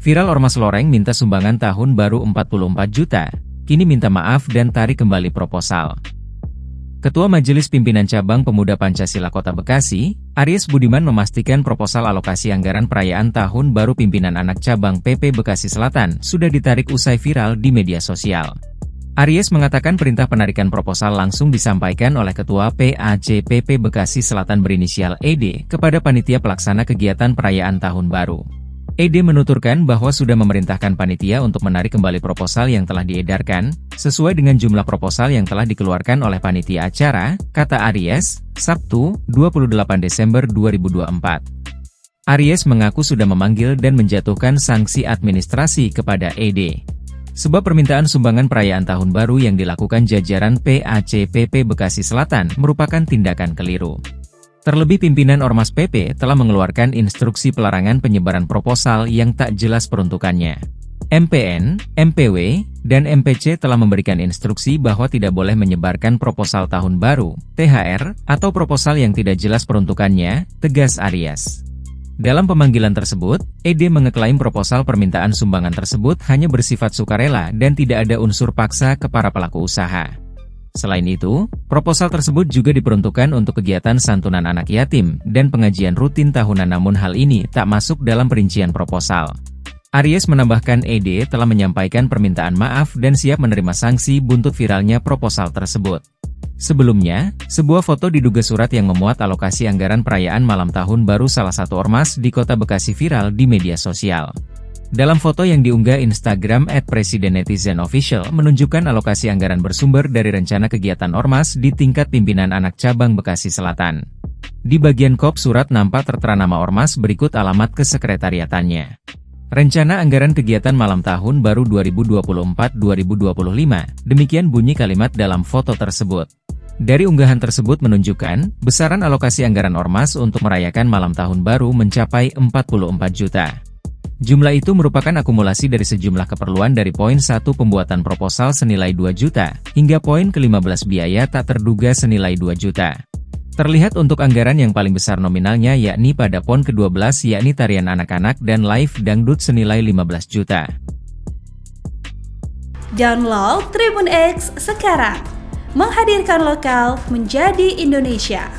Viral Ormas Loreng minta sumbangan tahun baru 44 juta, kini minta maaf dan tarik kembali proposal. Ketua Majelis Pimpinan Cabang Pemuda Pancasila Kota Bekasi, Aries Budiman memastikan proposal alokasi anggaran perayaan Tahun Baru Pimpinan Anak Cabang PP Bekasi Selatan sudah ditarik usai viral di media sosial. Aries mengatakan perintah penarikan proposal langsung disampaikan oleh Ketua PACPP Bekasi Selatan berinisial ED kepada panitia pelaksana kegiatan perayaan Tahun Baru. ED menuturkan bahwa sudah memerintahkan panitia untuk menarik kembali proposal yang telah diedarkan, sesuai dengan jumlah proposal yang telah dikeluarkan oleh panitia acara, kata Aries, Sabtu, 28 Desember 2024. Aries mengaku sudah memanggil dan menjatuhkan sanksi administrasi kepada ED. Sebab permintaan sumbangan perayaan Tahun Baru yang dilakukan jajaran PACPP Bekasi Selatan merupakan tindakan keliru. Terlebih pimpinan Ormas PP telah mengeluarkan instruksi pelarangan penyebaran proposal yang tak jelas peruntukannya. MPN, MPW, dan MPC telah memberikan instruksi bahwa tidak boleh menyebarkan proposal Tahun Baru, THR, atau proposal yang tidak jelas peruntukannya, tegas Aries. Dalam pemanggilan tersebut, ED mengeklaim proposal permintaan sumbangan tersebut hanya bersifat sukarela dan tidak ada unsur paksa ke para pelaku usaha. Selain itu, proposal tersebut juga diperuntukkan untuk kegiatan santunan anak yatim dan pengajian rutin tahunan, namun hal ini tak masuk dalam perincian proposal. Aries menambahkan ED telah menyampaikan permintaan maaf dan siap menerima sanksi buntut viralnya proposal tersebut. Sebelumnya, sebuah foto diduga surat yang memuat alokasi anggaran perayaan malam tahun baru salah satu ormas di Kota Bekasi viral di media sosial. Dalam foto yang diunggah Instagram @presidenNetizenOfficial menunjukkan alokasi anggaran bersumber dari rencana kegiatan ormas di tingkat pimpinan anak cabang Bekasi Selatan. Di bagian kop surat nampak tertera nama ormas berikut alamat kesekretariatannya. Rencana anggaran kegiatan malam tahun baru 2024-2025, demikian bunyi kalimat dalam foto tersebut. Dari unggahan tersebut menunjukkan, besaran alokasi anggaran ormas untuk merayakan malam tahun baru mencapai 44 juta. Jumlah itu merupakan akumulasi dari sejumlah keperluan dari poin 1 pembuatan proposal senilai 2 juta, hingga poin ke-15 biaya tak terduga senilai 2 juta. Terlihat untuk anggaran yang paling besar nominalnya yakni pada PON ke-12 yakni tarian anak-anak dan live dangdut senilai 15 juta. Download Tribun X sekarang, menghadirkan lokal menjadi Indonesia.